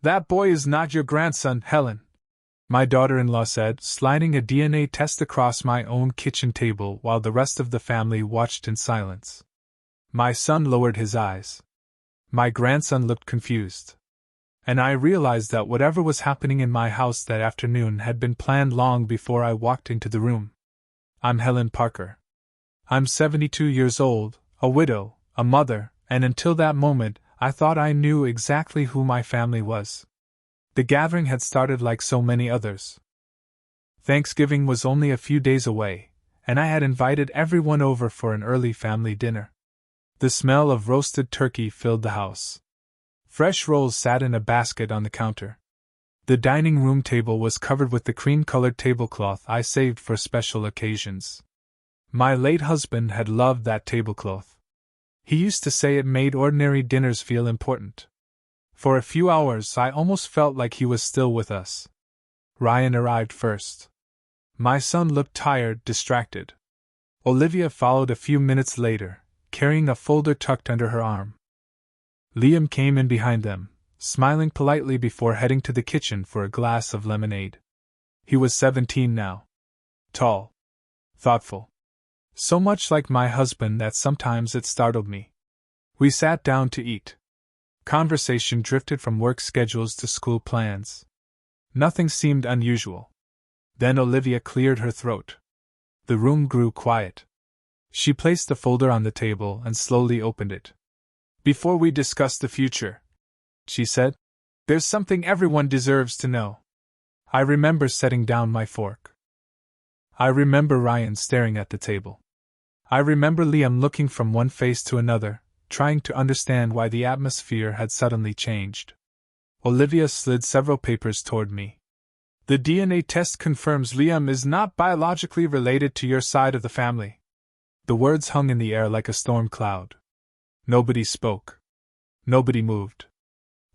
That boy is not your grandson, Helen, my daughter-in-law said, sliding a DNA test across my own kitchen table while the rest of the family watched in silence. My son lowered his eyes. My grandson looked confused. And I realized that whatever was happening in my house that afternoon had been planned long before I walked into the room. I'm Helen Parker. I'm 72 years old, a widow, a mother, and until that moment, I thought I knew exactly who my family was. The gathering had started like so many others. Thanksgiving was only a few days away, and I had invited everyone over for an early family dinner. The smell of roasted turkey filled the house. Fresh rolls sat in a basket on the counter. The dining room table was covered with the cream-colored tablecloth I saved for special occasions. My late husband had loved that tablecloth. He used to say it made ordinary dinners feel important. For a few hours I almost felt like he was still with us. Ryan arrived first. My son looked tired, distracted. Olivia followed a few minutes later, carrying a folder tucked under her arm. Liam came in behind them, smiling politely before heading to the kitchen for a glass of lemonade. He was 17 now. Tall. Thoughtful. So much like my husband that sometimes it startled me. We sat down to eat. Conversation drifted from work schedules to school plans. Nothing seemed unusual. Then Olivia cleared her throat. The room grew quiet. She placed the folder on the table and slowly opened it. Before we discuss the future, she said, there's something everyone deserves to know. I remember setting down my fork. I remember Ryan staring at the table. I remember Liam looking from one face to another, trying to understand why the atmosphere had suddenly changed. Olivia slid several papers toward me. The DNA test confirms Liam is not biologically related to your side of the family. The words hung in the air like a storm cloud. Nobody spoke. Nobody moved.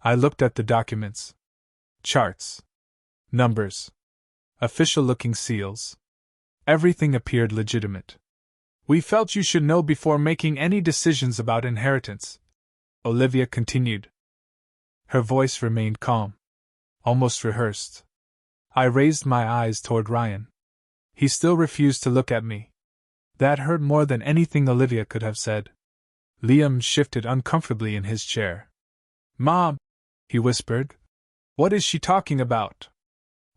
I looked at the documents. Charts. Numbers. Official-looking seals. Everything appeared legitimate. We felt you should know before making any decisions about inheritance, Olivia continued. Her voice remained calm. Almost rehearsed. I raised my eyes toward Ryan. He still refused to look at me. That hurt more than anything Olivia could have said. Liam shifted uncomfortably in his chair. Mom, he whispered. What is she talking about?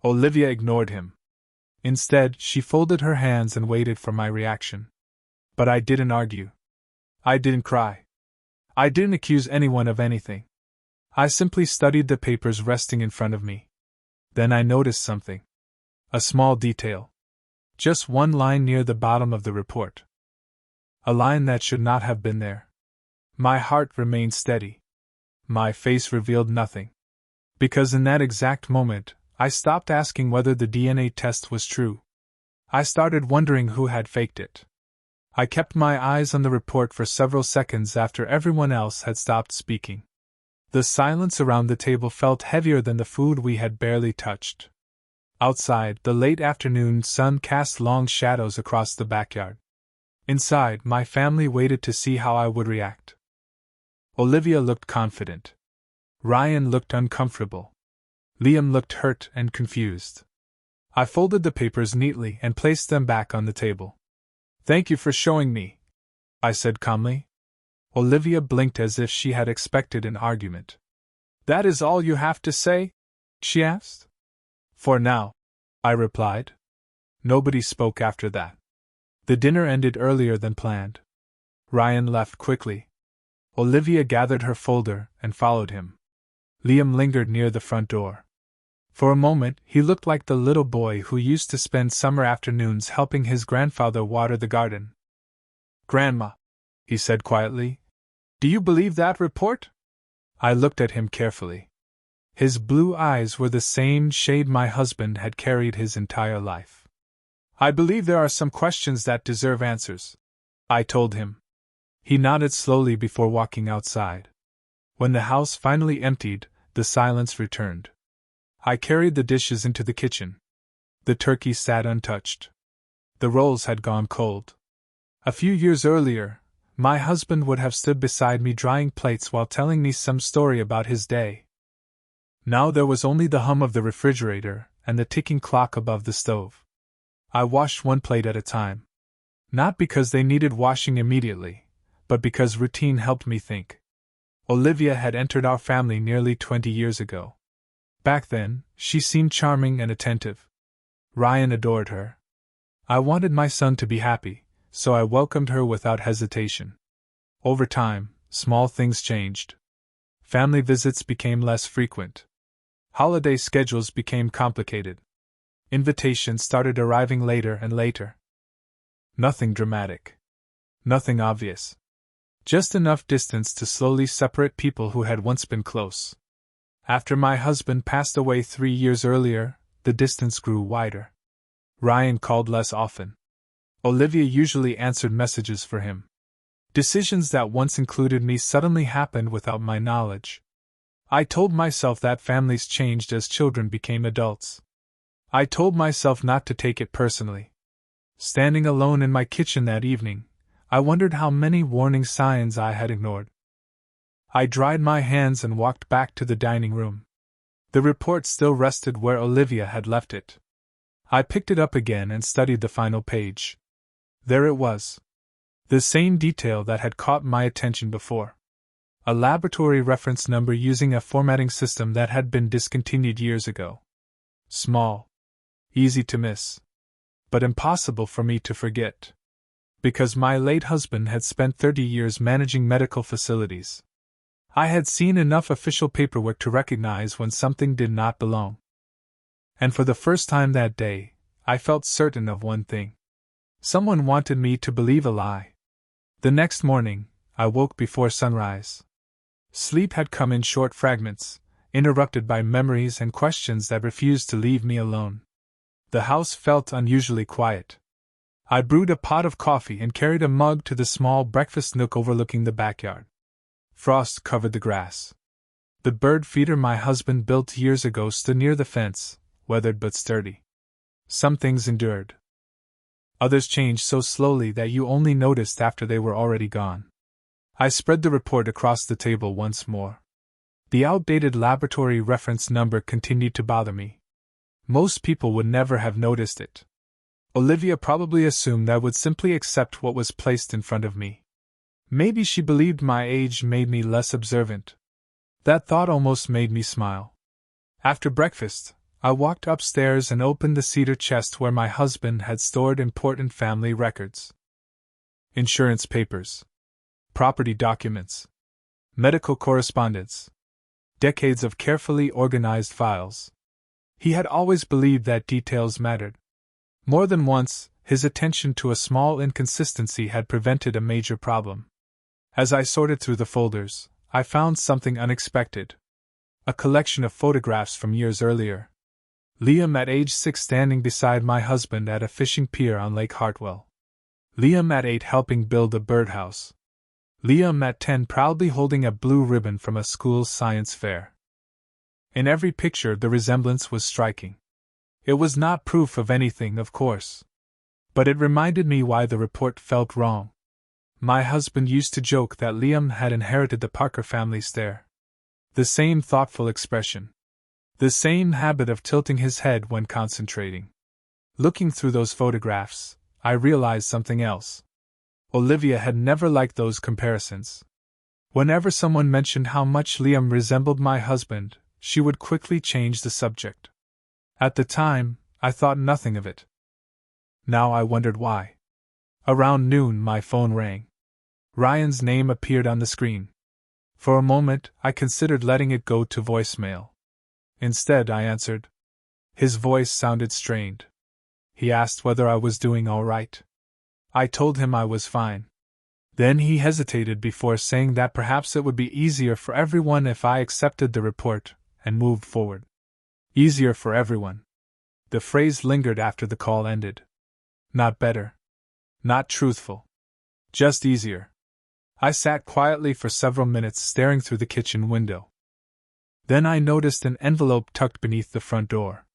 Olivia ignored him. Instead, she folded her hands and waited for my reaction. But I didn't argue. I didn't cry. I didn't accuse anyone of anything. I simply studied the papers resting in front of me. Then I noticed something. A small detail. Just one line near the bottom of the report. A line that should not have been there. My heart remained steady. My face revealed nothing. Because in that exact moment, I stopped asking whether the DNA test was true. I started wondering who had faked it. I kept my eyes on the report for several seconds after everyone else had stopped speaking. The silence around the table felt heavier than the food we had barely touched. Outside, the late afternoon sun cast long shadows across the backyard. Inside, my family waited to see how I would react. Olivia looked confident. Ryan looked uncomfortable. Liam looked hurt and confused. I folded the papers neatly and placed them back on the table. Thank you for showing me, I said calmly. Olivia blinked as if she had expected an argument. That is all you have to say? She asked. For now, I replied. Nobody spoke after that. The dinner ended earlier than planned. Ryan left quickly. Olivia gathered her folder and followed him. Liam lingered near the front door. For a moment, he looked like the little boy who used to spend summer afternoons helping his grandfather water the garden. Grandma, he said quietly, do you believe that report? I looked at him carefully. His blue eyes were the same shade my husband had carried his entire life. I believe there are some questions that deserve answers, I told him. He nodded slowly before walking outside. When the house finally emptied, the silence returned. I carried the dishes into the kitchen. The turkey sat untouched. The rolls had gone cold. A few years earlier, my husband would have stood beside me drying plates while telling me some story about his day. Now there was only the hum of the refrigerator and the ticking clock above the stove. I washed one plate at a time. Not because they needed washing immediately, but because routine helped me think. Olivia had entered our family nearly 20 years ago. Back then, she seemed charming and attentive. Ryan adored her. I wanted my son to be happy, so I welcomed her without hesitation. Over time, small things changed. Family visits became less frequent. Holiday schedules became complicated. Invitations started arriving later and later. Nothing dramatic. Nothing obvious. Just enough distance to slowly separate people who had once been close. After my husband passed away 3 years earlier, the distance grew wider. Ryan called less often. Olivia usually answered messages for him. Decisions that once included me suddenly happened without my knowledge. I told myself that families changed as children became adults. I told myself not to take it personally. Standing alone in my kitchen that evening, I wondered how many warning signs I had ignored. I dried my hands and walked back to the dining room. The report still rested where Olivia had left it. I picked it up again and studied the final page. There it was. The same detail that had caught my attention before. A laboratory reference number using a formatting system that had been discontinued years ago. Small. Easy to miss. But impossible for me to forget. Because my late husband had spent 30 years managing medical facilities. I had seen enough official paperwork to recognize when something did not belong. And for the first time that day, I felt certain of one thing. Someone wanted me to believe a lie. The next morning, I woke before sunrise. Sleep had come in short fragments, interrupted by memories and questions that refused to leave me alone. The house felt unusually quiet. I brewed a pot of coffee and carried a mug to the small breakfast nook overlooking the backyard. Frost covered the grass. The bird feeder my husband built years ago stood near the fence, weathered but sturdy. Some things endured. Others changed so slowly that you only noticed after they were already gone. I spread the report across the table once more. The outdated laboratory reference number continued to bother me. Most people would never have noticed it. Olivia probably assumed I would simply accept what was placed in front of me. Maybe she believed my age made me less observant. That thought almost made me smile. After breakfast, I walked upstairs and opened the cedar chest where my husband had stored important family records. Insurance papers. Property documents. Medical correspondence. Decades of carefully organized files. He had always believed that details mattered. More than once, his attention to a small inconsistency had prevented a major problem. As I sorted through the folders, I found something unexpected. A collection of photographs from years earlier. Liam at age 6 standing beside my husband at a fishing pier on Lake Hartwell. Liam at 8 helping build a birdhouse. Liam at 10 proudly holding a blue ribbon from a school science fair. In every picture the resemblance was striking. It was not proof of anything, of course. But it reminded me why the report felt wrong. My husband used to joke that Liam had inherited the Parker family stare. The same thoughtful expression. The same habit of tilting his head when concentrating. Looking through those photographs, I realized something else. Olivia had never liked those comparisons. Whenever someone mentioned how much Liam resembled my husband, she would quickly change the subject. At the time, I thought nothing of it. Now I wondered why. Around noon, my phone rang. Ryan's name appeared on the screen. For a moment, I considered letting it go to voicemail. Instead, I answered. His voice sounded strained. He asked whether I was doing all right. I told him I was fine. Then he hesitated before saying that perhaps it would be easier for everyone if I accepted the report and moved forward. Easier for everyone. The phrase lingered after the call ended. Not better. Not truthful. Just easier. I sat quietly for several minutes staring through the kitchen window. Then I noticed an envelope tucked beneath the front door.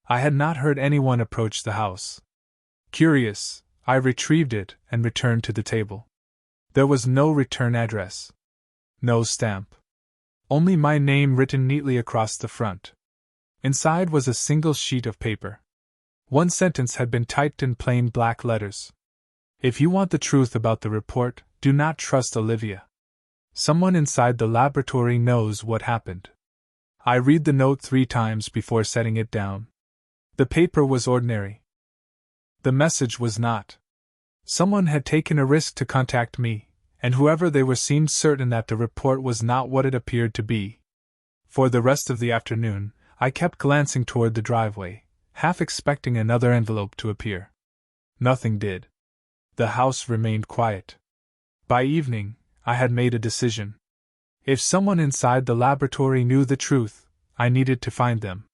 I had not heard anyone approach the house. Curious, I retrieved it and returned to the table. There was no return address. No stamp. only my name written neatly across the front. Inside was a single sheet of paper. One sentence had been typed in plain black letters. If you want the truth about the report, do not trust Olivia. Someone inside the laboratory knows what happened. I read the note 3 times before setting it down. The paper was ordinary. The message was not. Someone had taken a risk to contact me, and whoever they were seemed certain that the report was not what it appeared to be. For the rest of the afternoon, I kept glancing toward the driveway, half expecting another envelope to appear. Nothing did. The house remained quiet. By evening, I had made a decision. If someone inside the laboratory knew the truth, I needed to find them.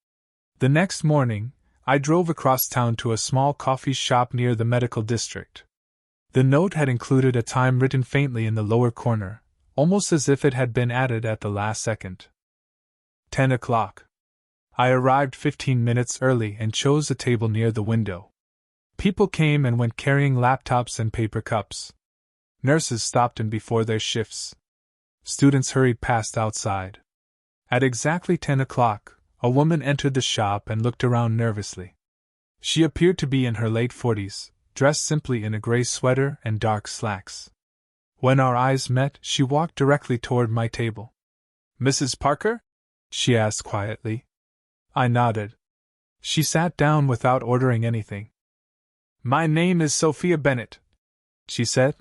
The next morning, I drove across town to a small coffee shop near the medical district. The note had included a time written faintly in the lower corner, almost as if it had been added at the last second. 10 o'clock. I arrived 15 minutes early and chose a table near the window. People came and went carrying laptops and paper cups. Nurses stopped in before their shifts. Students hurried past outside. At exactly 10 o'clock, a woman entered the shop and looked around nervously. She appeared to be in her late 40s, dressed simply in a gray sweater and dark slacks. When our eyes met, she walked directly toward my table. "Mrs. Parker?" she asked quietly. I nodded. She sat down without ordering anything. "My name is Sophia Bennett," she said.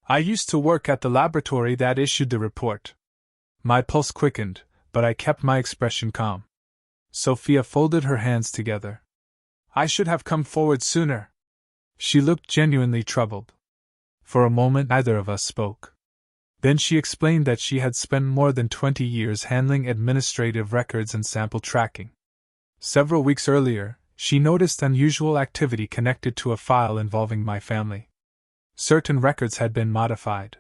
"I used to work at the laboratory that issued the report." My pulse quickened, but I kept my expression calm. Sophia folded her hands together. "I should have come forward sooner." She looked genuinely troubled. For a moment neither of us spoke. Then she explained that she had spent more than 20 years handling administrative records and sample tracking. Several weeks earlier, she noticed unusual activity connected to a file involving my family. Certain records had been modified.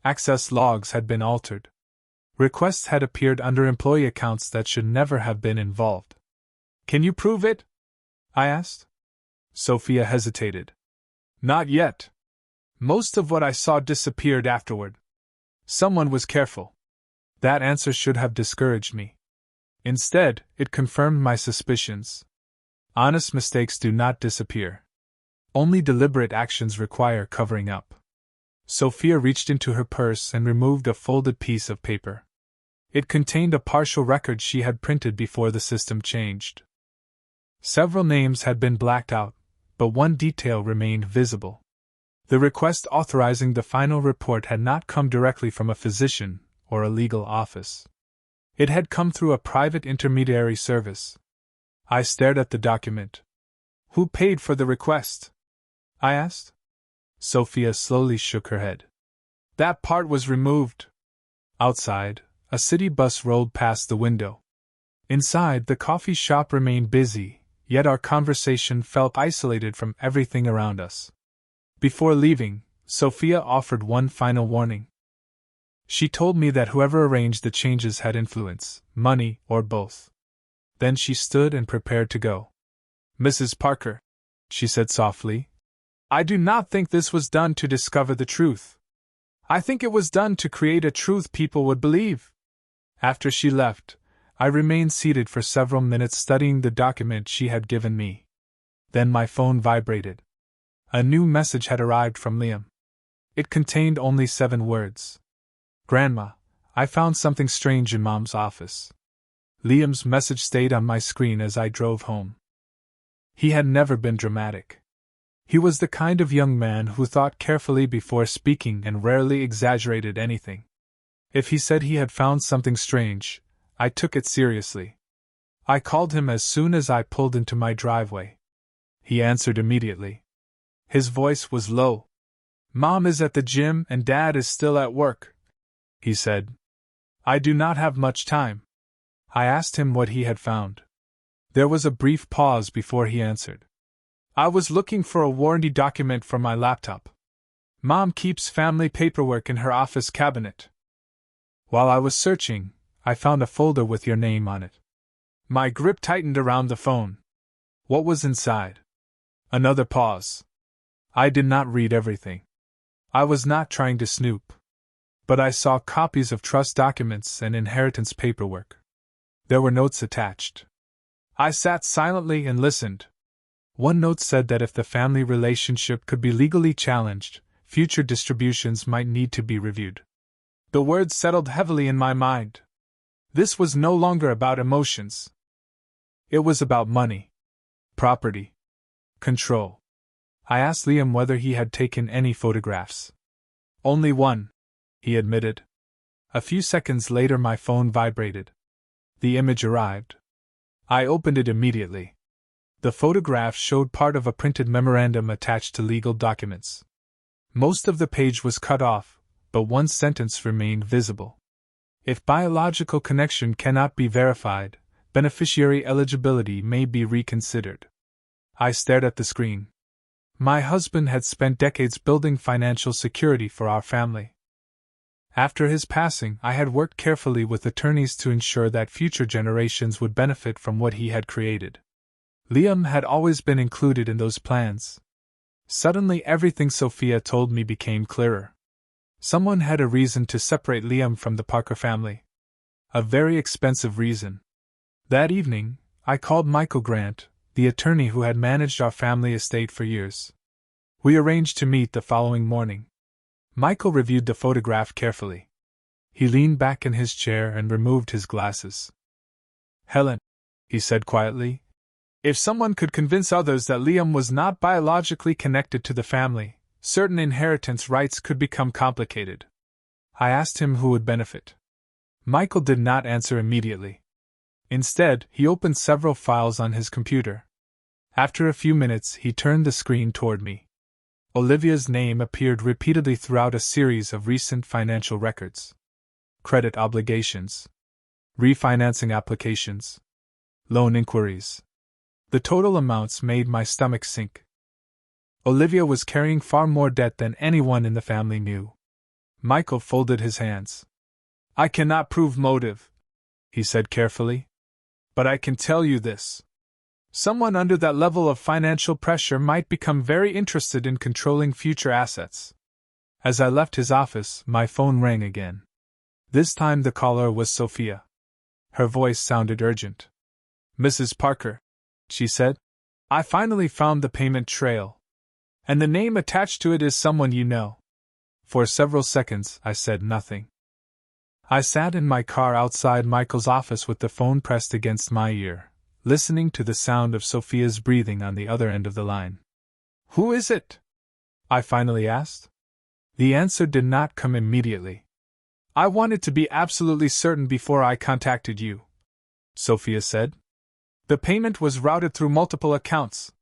Access logs had been altered. Requests had appeared under employee accounts that should never have been involved. "Can you prove it?" I asked. Sophia hesitated. "Not yet. Most of what I saw disappeared afterward. Someone was careful." That answer should have discouraged me. Instead, it confirmed my suspicions. Honest mistakes do not disappear. Only deliberate actions require covering up. Sophia reached into her purse and removed a folded piece of paper. It contained a partial record she had printed before the system changed. Several names had been blacked out, but one detail remained visible. The request authorizing the final report had not come directly from a physician or a legal office. It had come through a private intermediary service. I stared at the document. "Who paid for the request?" I asked. Sophia slowly shook her head. "That part was removed." Outside, a city bus rolled past the window. Inside, the coffee shop remained busy, yet our conversation felt isolated from everything around us. Before leaving, Sophia offered one final warning. She told me that whoever arranged the changes had influence, money, or both. Then she stood and prepared to go. "Mrs. Parker," she said softly, "I do not think this was done to discover the truth. I think it was done to create a truth people would believe." After she left, I remained seated for several minutes studying the document she had given me. Then my phone vibrated. A new message had arrived from Liam. It contained only 7 words. "Grandma, I found something strange in Mom's office." Liam's message stayed on my screen as I drove home. He had never been dramatic. He was the kind of young man who thought carefully before speaking and rarely exaggerated anything. If he said he had found something strange, I took it seriously. I called him as soon as I pulled into my driveway. He answered immediately. His voice was low. "Mom is at the gym and Dad is still at work," he said. "I do not have much time." I asked him what he had found. There was a brief pause before he answered. "I was looking for a warranty document for my laptop. Mom keeps family paperwork in her office cabinet." While I was searching, I found a folder with your name on it. My grip tightened around the phone. What was inside? Another pause. I did not read everything. I was not trying to snoop. but I saw copies of trust documents and inheritance paperwork. There were notes attached. I sat silently and listened. One note said that if the family relationship could be legally challenged, future distributions might need to be reviewed. The words settled heavily in my mind. This was no longer about emotions. It was about money, property, control. I asked Liam whether he had taken any photographs. Only one, he admitted. A few seconds later my phone vibrated. The image arrived. I opened it immediately. The photograph showed part of a printed memorandum attached to legal documents. Most of the page was cut off, but one sentence remained visible. If biological connection cannot be verified, beneficiary eligibility may be reconsidered. I stared at the screen. My husband had spent decades building financial security for our family. After his passing, I had worked carefully with attorneys to ensure that future generations would benefit from what he had created. Liam had always been included in those plans. Suddenly, everything Sophia told me became clearer. Someone had a reason to separate Liam from the Parker family. A very expensive reason. That evening, I called Michael Grant, the attorney who had managed our family estate for years. We arranged to meet the following morning. Michael reviewed the photograph carefully. He leaned back in his chair and removed his glasses. "Helen," he said quietly, "if someone could convince others that Liam was not biologically connected to the family, certain inheritance rights could become complicated." I asked him who would benefit. Michael did not answer immediately. Instead, he opened several files on his computer. After a few minutes, he turned the screen toward me. Olivia's name appeared repeatedly throughout a series of recent financial records. Credit obligations, refinancing applications, loan inquiries. The total amounts made my stomach sink. Olivia was carrying far more debt than anyone in the family knew. Michael folded his hands. "I cannot prove motive," he said carefully. "But I can tell you this. Someone under that level of financial pressure might become very interested in controlling future assets." As I left his office, my phone rang again. This time the caller was Sophia. Her voice sounded urgent. "Mrs. Parker," she said, "I finally found the payment trail. And the name attached to it is someone you know." For several seconds, I said nothing. I sat in my car outside Michael's office with the phone pressed against my ear, listening to the sound of Sophia's breathing on the other end of the line. "Who is it?" I finally asked. The answer did not come immediately. "I wanted to be absolutely certain before I contacted you," Sophia said. "The payment was routed through multiple accounts.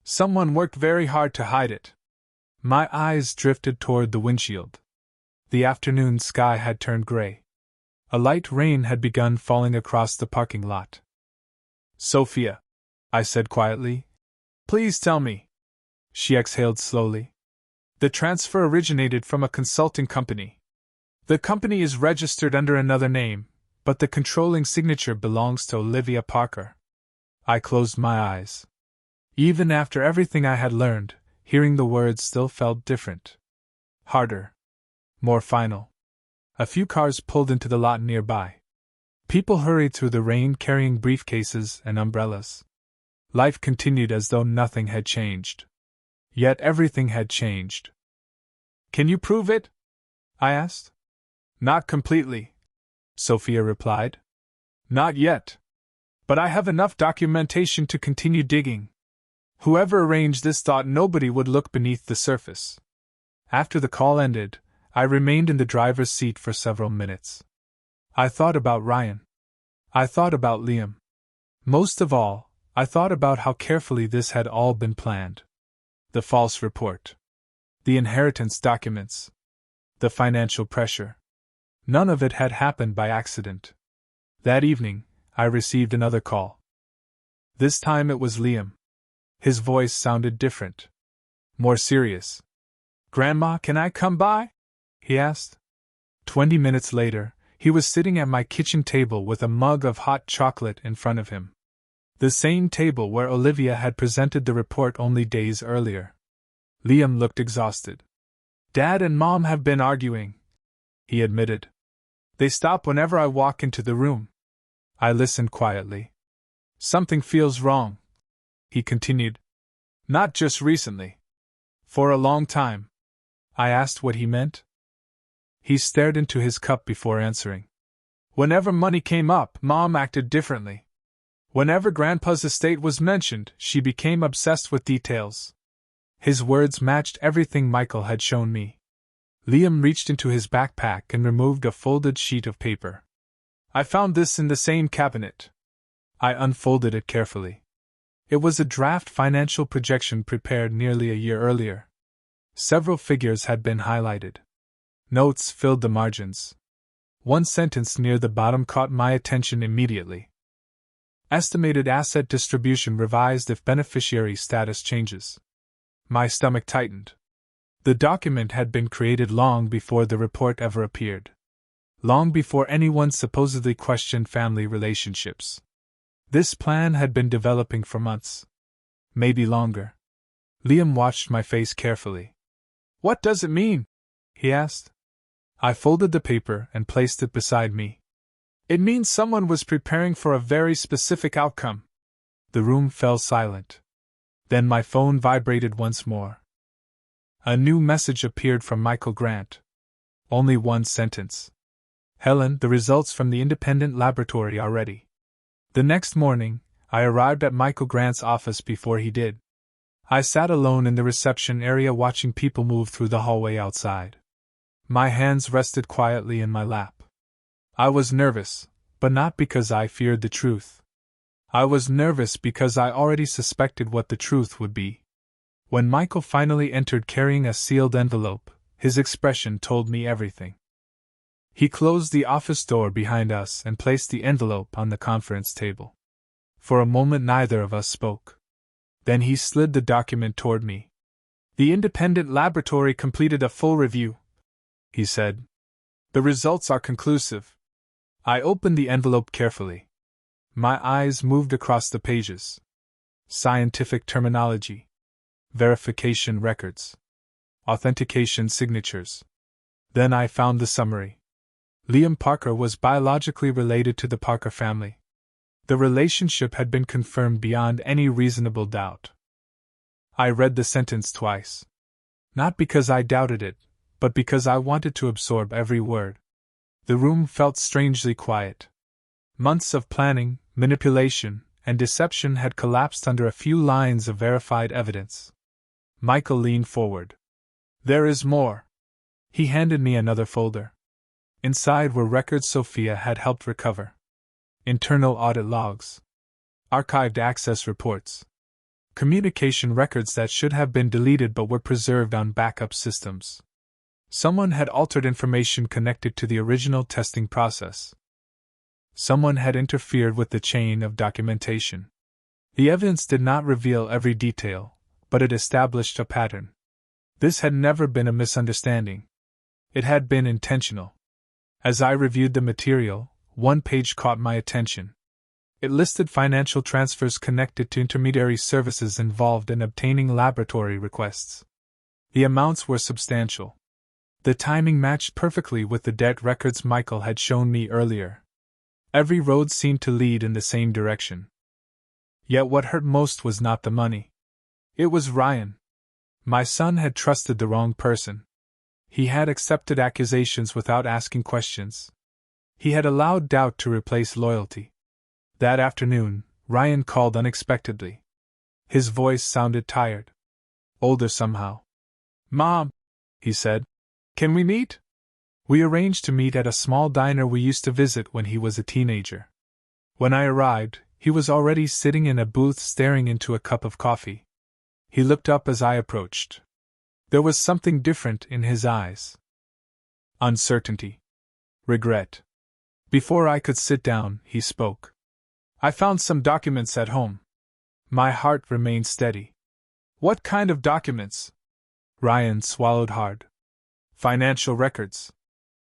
Someone worked very hard to hide it." My eyes drifted toward the windshield. The afternoon sky had turned gray. A light rain had begun falling across the parking lot. "Sophia," I said quietly, "please tell me." She exhaled slowly. "The transfer originated from a consulting company. The company is registered under another name, but the controlling signature belongs to Olivia Parker." I closed my eyes. Even after everything I had learned, hearing the words still felt different. Harder. More final. A few cars pulled into the lot nearby. People hurried through the rain carrying briefcases and umbrellas. Life continued as though nothing had changed. Yet everything had changed. "Can you prove it?" I asked. "Not completely," Sophia replied. "Not yet. But I have enough documentation to continue digging. Whoever arranged this thought nobody would look beneath the surface." After the call ended, I remained in the driver's seat for several minutes. I thought about Ryan. I thought about Liam. Most of all, I thought about how carefully this had all been planned. The false report. The inheritance documents. The financial pressure. None of it had happened by accident. That evening, I received another call. This time it was Liam. His voice sounded different. More serious. "Grandma, can I come by?" he asked. 20 minutes later, he was sitting at my kitchen table with a mug of hot chocolate in front of him. The same table where Olivia had presented the report only days earlier. Liam looked exhausted. "Dad and Mom have been arguing," he admitted. They stop whenever I walk into the room. I listened quietly. Something feels wrong, he continued. Not just recently. For a long time. I asked what he meant. He stared into his cup before answering. Whenever money came up, Mom acted differently. Whenever Grandpa's estate was mentioned, she became obsessed with details. His words matched everything Michael had shown me. Liam reached into his backpack and removed a folded sheet of paper. I found this in the same cabinet. I unfolded it carefully. It was a draft financial projection prepared nearly a year earlier. Several figures had been highlighted. Notes filled the margins. One sentence near the bottom caught my attention immediately. Estimated asset distribution revised if beneficiary status changes. My stomach tightened. The document had been created long before the report ever appeared. Long before anyone supposedly questioned family relationships. This plan had been developing for months. Maybe longer. Liam watched my face carefully. What does it mean? He asked. I folded the paper and placed it beside me. It means someone was preparing for a very specific outcome. The room fell silent. Then my phone vibrated once more. A new message appeared from Michael Grant. Only one sentence. Helen, the results from the independent laboratory are ready. The next morning, I arrived at Michael Grant's office before he did. I sat alone in the reception area watching people move through the hallway outside. My hands rested quietly in my lap. I was nervous, but not because I feared the truth. I was nervous because I already suspected what the truth would be. When Michael finally entered carrying a sealed envelope, his expression told me everything. He closed the office door behind us and placed the envelope on the conference table. For a moment neither of us spoke. Then he slid the document toward me. The independent laboratory completed a full review, he said. The results are conclusive. I opened the envelope carefully. My eyes moved across the pages. Scientific terminology. Verification records. Authentication signatures. Then I found the summary. Liam Parker was biologically related to the Parker family. The relationship had been confirmed beyond any reasonable doubt. I read the sentence twice. Not because I doubted it, but because I wanted to absorb every word. The room felt strangely quiet. Months of planning, manipulation, and deception had collapsed under a few lines of verified evidence. Michael leaned forward. There is more. He handed me another folder. Inside were records Sophia had helped recover. Internal audit logs. Archived access reports. Communication records that should have been deleted but were preserved on backup systems. Someone had altered information connected to the original testing process. Someone had interfered with the chain of documentation. The evidence did not reveal every detail, but it established a pattern. This had never been a misunderstanding. It had been intentional. As I reviewed the material, one page caught my attention. It listed financial transfers connected to intermediary services involved in obtaining laboratory requests. The amounts were substantial. The timing matched perfectly with the debt records Michael had shown me earlier. Every road seemed to lead in the same direction. Yet what hurt most was not the money. It was Ryan. My son had trusted the wrong person. He had accepted accusations without asking questions. He had allowed doubt to replace loyalty. That afternoon, Ryan called unexpectedly. His voice sounded tired. Older somehow. "Mom," he said, "can we meet?" We arranged to meet at a small diner we used to visit when he was a teenager. When I arrived, he was already sitting in a booth staring into a cup of coffee. He looked up as I approached. There was something different in his eyes. Uncertainty. Regret. Before I could sit down, he spoke. "I found some documents at home." My heart remained steady. "What kind of documents?" Ryan swallowed hard. "Financial records.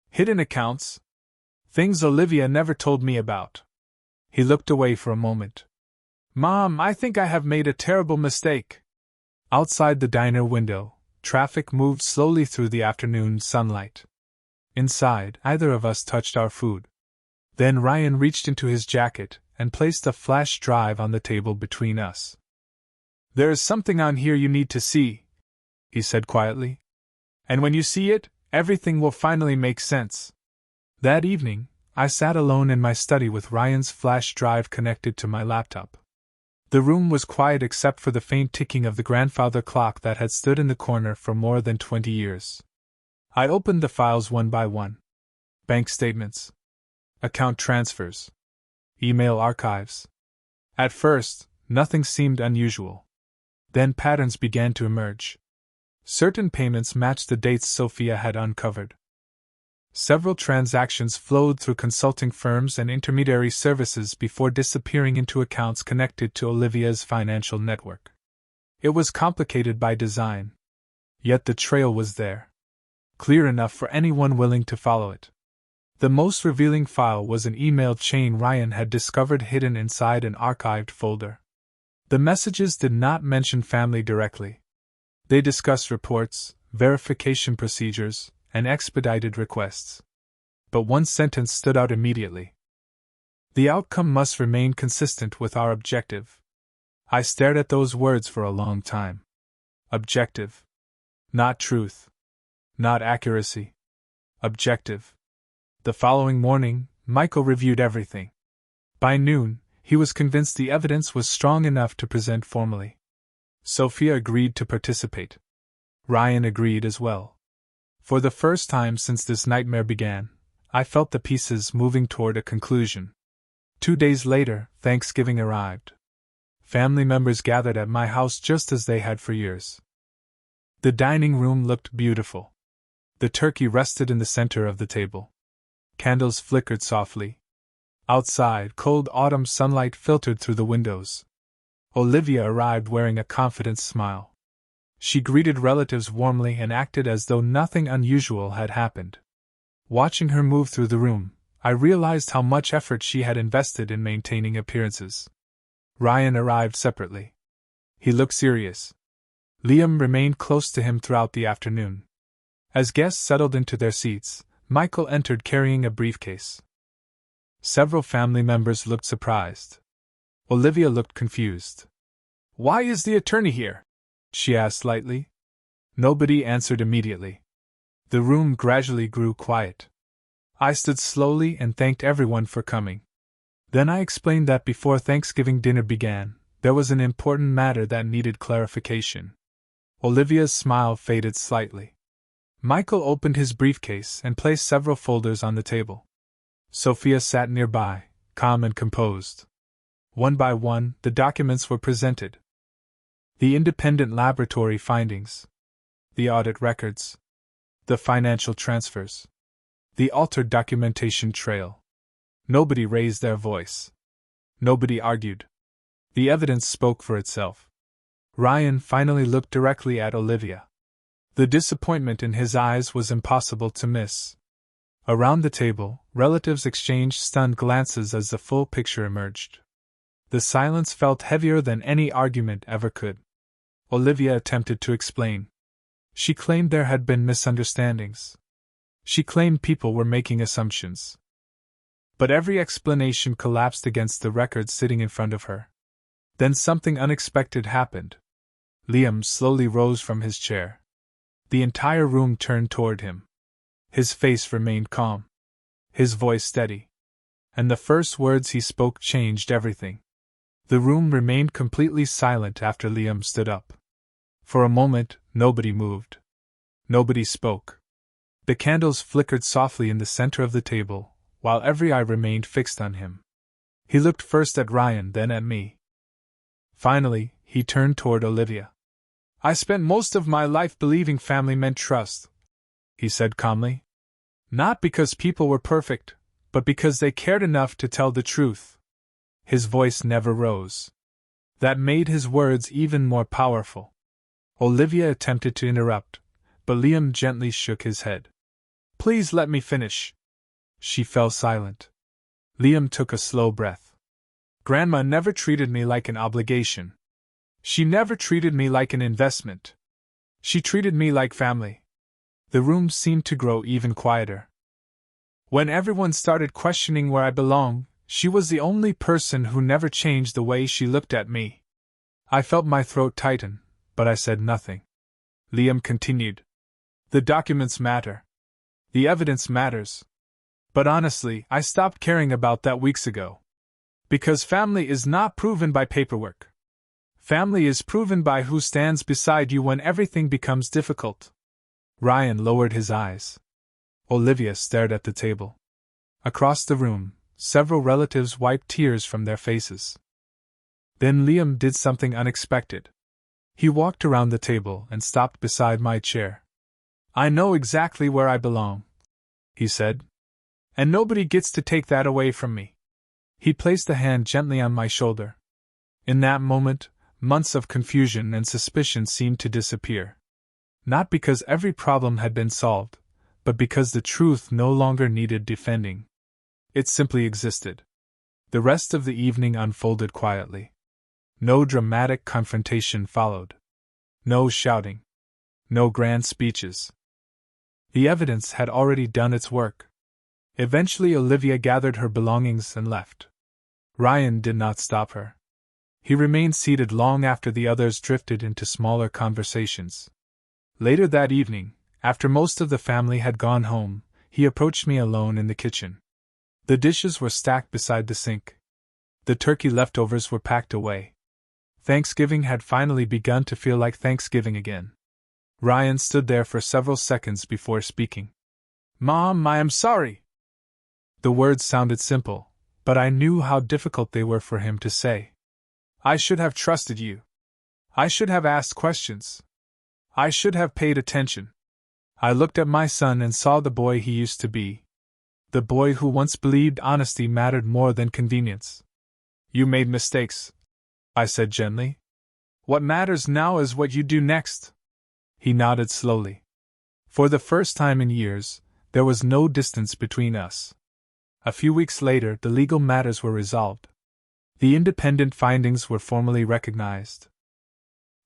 Hidden accounts. Things Olivia never told me about." He looked away for a moment. "Mom, I think I have made a terrible mistake." Outside the diner window, traffic moved slowly through the afternoon sunlight. Inside, neither of us touched our food. Then Ryan reached into his jacket and placed a flash drive on the table between us. "There is something on here you need to see," he said quietly. "And when you see it, everything will finally make sense." That evening, I sat alone in my study with Ryan's flash drive connected to my laptop. The room was quiet except for the faint ticking of the grandfather clock that had stood in the corner for more than 20 years. I opened the files one by one. Bank statements, account transfers, email archives. At first, nothing seemed unusual. Then patterns began to emerge. Certain payments matched the dates Sophia had uncovered. Several transactions flowed through consulting firms and intermediary services before disappearing into accounts connected to Olivia's financial network. It was complicated by design. Yet the trail was there. Clear enough for anyone willing to follow it. The most revealing file was an email chain Ryan had discovered hidden inside an archived folder. The messages did not mention family directly. They discussed reports, verification procedures, and expedited requests. But one sentence stood out immediately. "The outcome must remain consistent with our objective." I stared at those words for a long time. Objective. Not truth. Not accuracy. Objective. The following morning, Michael reviewed everything. By noon, he was convinced the evidence was strong enough to present formally. Sophia agreed to participate. Ryan agreed as well. For the first time since this nightmare began, I felt the pieces moving toward a conclusion. 2 days later, Thanksgiving arrived. Family members gathered at my house just as they had for years. The dining room looked beautiful. The turkey rested in the center of the table. Candles flickered softly. Outside, cold autumn sunlight filtered through the windows. Olivia arrived wearing a confident smile. She greeted relatives warmly and acted as though nothing unusual had happened. Watching her move through the room, I realized how much effort she had invested in maintaining appearances. Ryan arrived separately. He looked serious. Liam remained close to him throughout the afternoon. As guests settled into their seats, Michael entered carrying a briefcase. Several family members looked surprised. Olivia looked confused. "Why is the attorney here?" she asked lightly. Nobody answered immediately. The room gradually grew quiet. I stood slowly and thanked everyone for coming. Then I explained that before Thanksgiving dinner began, there was an important matter that needed clarification. Olivia's smile faded slightly. Michael opened his briefcase and placed several folders on the table. Sophia sat nearby, calm and composed. One by one, the documents were presented. The independent laboratory findings, the audit records, the financial transfers, the altered documentation trail. Nobody raised their voice. Nobody argued. The evidence spoke for itself. Ryan finally looked directly at Olivia. The disappointment in his eyes was impossible to miss. Around the table, relatives exchanged stunned glances as the full picture emerged. The silence felt heavier than any argument ever could. Olivia attempted to explain. She claimed there had been misunderstandings. She claimed people were making assumptions. But every explanation collapsed against the record sitting in front of her. Then something unexpected happened. Liam slowly rose from his chair. The entire room turned toward him. His face remained calm. His voice steady. And the first words he spoke changed everything. The room remained completely silent after Liam stood up. For a moment, nobody moved. Nobody spoke. The candles flickered softly in the center of the table, while every eye remained fixed on him. He looked first at Ryan, then at me. Finally, he turned toward Olivia. "I spent most of my life believing family meant trust," he said calmly. "Not because people were perfect, but because they cared enough to tell the truth." His voice never rose. That made his words even more powerful. Olivia attempted to interrupt, but Liam gently shook his head. "Please let me finish." She fell silent. Liam took a slow breath. "Grandma never treated me like an obligation. She never treated me like an investment. She treated me like family." The room seemed to grow even quieter. When everyone started questioning where I belong, she was the only person who never changed the way she looked at me. I felt my throat tighten, but I said nothing. Liam continued. The documents matter. The evidence matters. But honestly, I stopped caring about that weeks ago. Because family is not proven by paperwork. Family is proven by who stands beside you when everything becomes difficult. Ryan lowered his eyes. Olivia stared at the table. Across the room, several relatives wiped tears from their faces. Then Liam did something unexpected. He walked around the table and stopped beside my chair. I know exactly where I belong, he said. And nobody gets to take that away from me. He placed a hand gently on my shoulder. In that moment, months of confusion and suspicion seemed to disappear. Not because every problem had been solved, but because the truth no longer needed defending. It simply existed. The rest of the evening unfolded quietly. No dramatic confrontation followed. No shouting. No grand speeches. The evidence had already done its work. Eventually Olivia gathered her belongings and left. Ryan did not stop her. He remained seated long after the others drifted into smaller conversations. Later that evening, after most of the family had gone home, he approached me alone in the kitchen. The dishes were stacked beside the sink. The turkey leftovers were packed away. Thanksgiving had finally begun to feel like Thanksgiving again. Ryan stood there for several seconds before speaking. Mom, I am sorry. The words sounded simple, but I knew how difficult they were for him to say. I should have trusted you. I should have asked questions. I should have paid attention. I looked at my son and saw the boy he used to be. The boy who once believed honesty mattered more than convenience. You made mistakes, I said gently. What matters now is what you do next. He nodded slowly. For the first time in years, there was no distance between us. A few weeks later, the legal matters were resolved. The independent findings were formally recognized.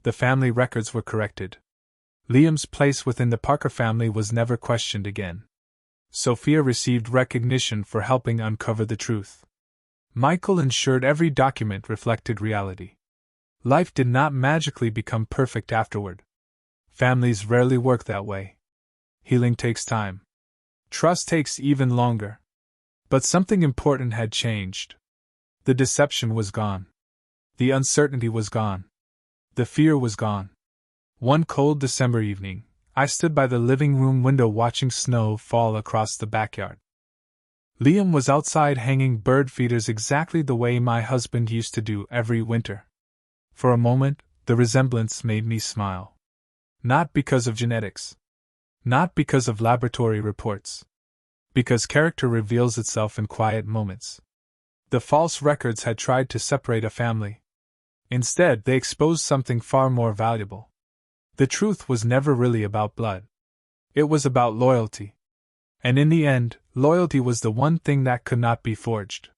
The family records were corrected. Liam's place within the Parker family was never questioned again. Sophia received recognition for helping uncover the truth. Michael ensured every document reflected reality. Life did not magically become perfect afterward. Families rarely work that way. Healing takes time. Trust takes even longer. But something important had changed. The deception was gone. The uncertainty was gone. The fear was gone. One cold December evening, I stood by the living room window watching snow fall across the backyard. Liam was outside hanging bird feeders exactly the way my husband used to do every winter. For a moment, the resemblance made me smile. Not because of genetics. Not because of laboratory reports. Because character reveals itself in quiet moments. The false records had tried to separate a family. Instead, they exposed something far more valuable. The truth was never really about blood. It was about loyalty. And in the end, loyalty was the one thing that could not be forged.